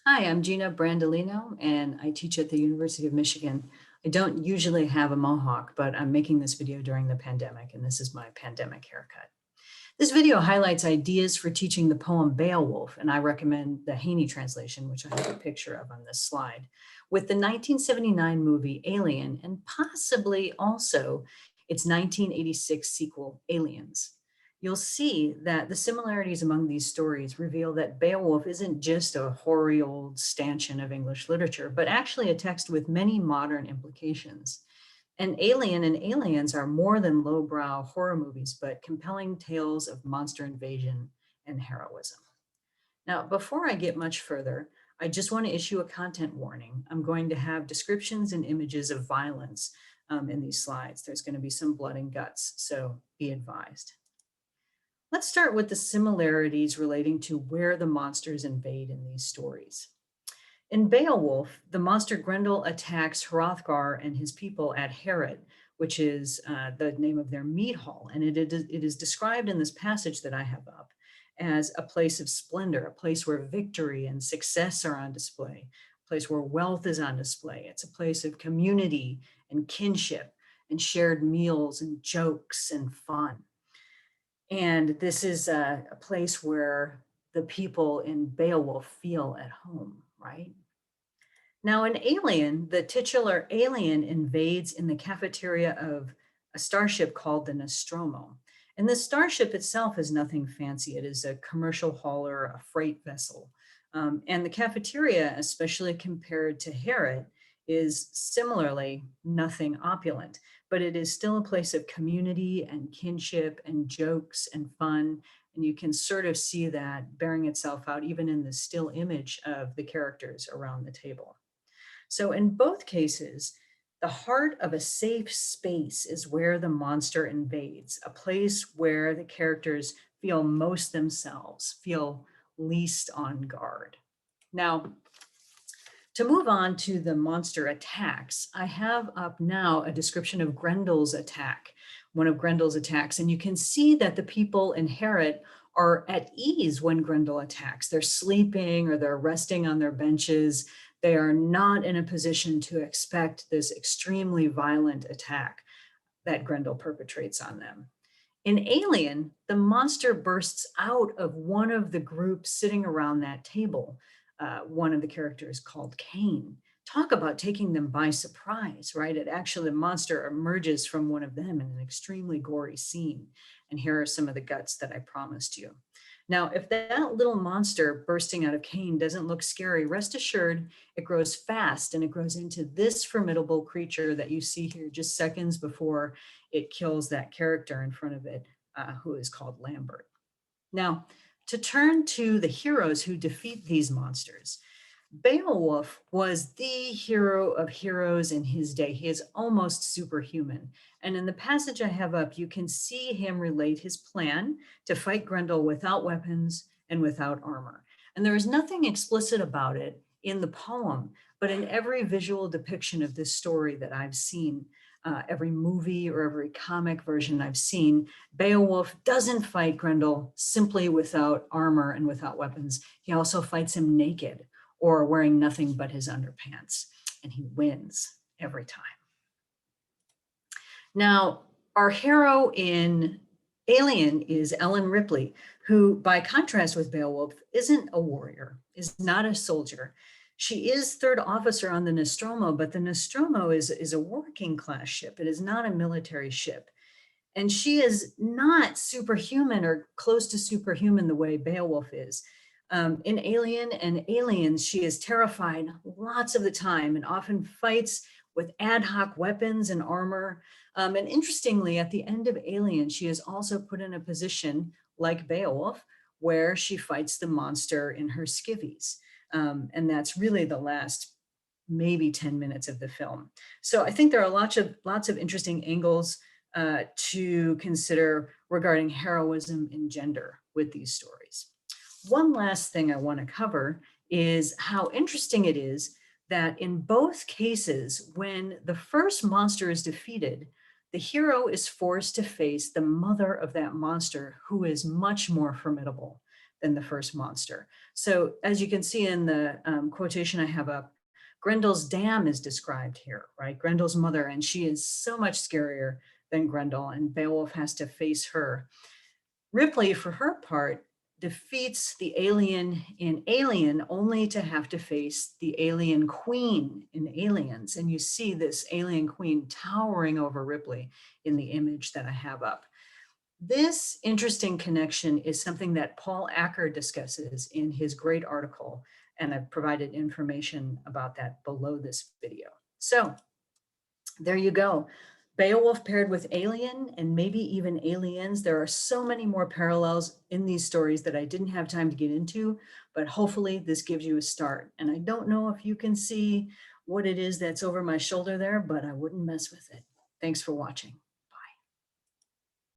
Hi, I'm Gina Brandolino, and I teach at the University of Michigan. I don't usually have a mohawk, but I'm making this video during the pandemic, and this is my pandemic haircut. This video highlights ideas for teaching the poem Beowulf, and I recommend the Haney translation, which I have a picture of on this slide, with the 1979 movie Alien, and possibly also its 1986 sequel, Aliens. You'll see that the similarities among these stories reveal that Beowulf isn't just a hoary old stanchion of English literature, but actually a text with many modern implications. And Alien and Aliens are more than lowbrow horror movies, but compelling tales of monster invasion and heroism. Now, before I get much further, I just want to issue a content warning. I'm going to have descriptions and images of violence in these slides. There's going to be some blood and guts, so be advised. Let's start with the similarities relating to where the monsters invade in these stories. In Beowulf, the monster Grendel attacks Hrothgar and his people at Harad, which is the name of their mead hall. And it is described in this passage that I have up as a place of splendor, a place where victory and success are on display, a place where wealth is on display. It's a place of community and kinship and shared meals and jokes and fun. And this is a place where the people in Beowulf feel at home, right? Now, in Alien, the titular alien invades in the cafeteria of a starship called the Nostromo. And the starship itself is nothing fancy. It is a commercial hauler, a freight vessel. And the cafeteria, especially compared to Harad, is similarly nothing opulent, but it is still a place of community and kinship and jokes and fun. And you can sort of see that bearing itself out even in the still image of the characters around the table. So in both cases, the heart of a safe space is where the monster invades, a place where the characters feel most themselves, feel least on guard. Now, to move on to the monster attacks, I have up now a description of Grendel's attack, one of Grendel's attacks, and you can see that the people in Harad are at ease when Grendel attacks. They're sleeping or they're resting on their benches. They are not in a position to expect this extremely violent attack that Grendel perpetrates on them. In Alien, the monster bursts out of one of the groups sitting around that table. One of the characters called Cain. Talk about taking them by surprise, right? It actually, the monster emerges from one of them in an extremely gory scene. And here are some of the guts that I promised you. Now, if that little monster bursting out of Cain doesn't look scary, rest assured it grows fast and it grows into this formidable creature that you see here just seconds before it kills that character in front of it, who is called Lambert. Now, to turn to the heroes who defeat these monsters, Beowulf was the hero of heroes in his day. He is almost superhuman. And in the passage I have up, you can see him relate his plan to fight Grendel without weapons and without armor. And there is nothing explicit about it in the poem, but in every visual depiction of this story that I've seen, every movie or every comic version I've seen, Beowulf doesn't fight Grendel simply without armor and without weapons. He also fights him naked or wearing nothing but his underpants, and he wins every time. Now, our hero in Alien is Ellen Ripley, who, by contrast with Beowulf, isn't a warrior, is not a soldier. She is third officer on the Nostromo, but the Nostromo is a working class ship. It is not a military ship. And she is not superhuman or close to superhuman the way Beowulf is. In Alien and Aliens, she is terrified lots of the time and often fights with ad hoc weapons and armor. And interestingly, at the end of Alien, she is also put in a position like Beowulf, where she fights the monster in her skivvies. And that's really the last maybe 10 minutes of the film. So I think there are lots of interesting angles to consider regarding heroism and gender with these stories. One last thing I want to cover is how interesting it is that in both cases, when the first monster is defeated, the hero is forced to face the mother of that monster, who is much more formidable. than the first monster. So as you can see in the quotation I have up, Grendel's dam is described here, right? Grendel's mother, and she is so much scarier than Grendel, and Beowulf has to face her. Ripley, for her part, defeats the alien in Alien only to have to face the alien queen in Aliens. And you see this alien queen towering over Ripley in the image that I have up. This interesting connection is something that Paul Acker discusses in his great article, and I've provided information about that below this video. So there you go. Beowulf paired with Alien and maybe even Aliens. There are so many more parallels in these stories that I didn't have time to get into, but hopefully this gives you a start. And I don't know if you can see what it is that's over my shoulder there, but I wouldn't mess with it. Thanks for watching.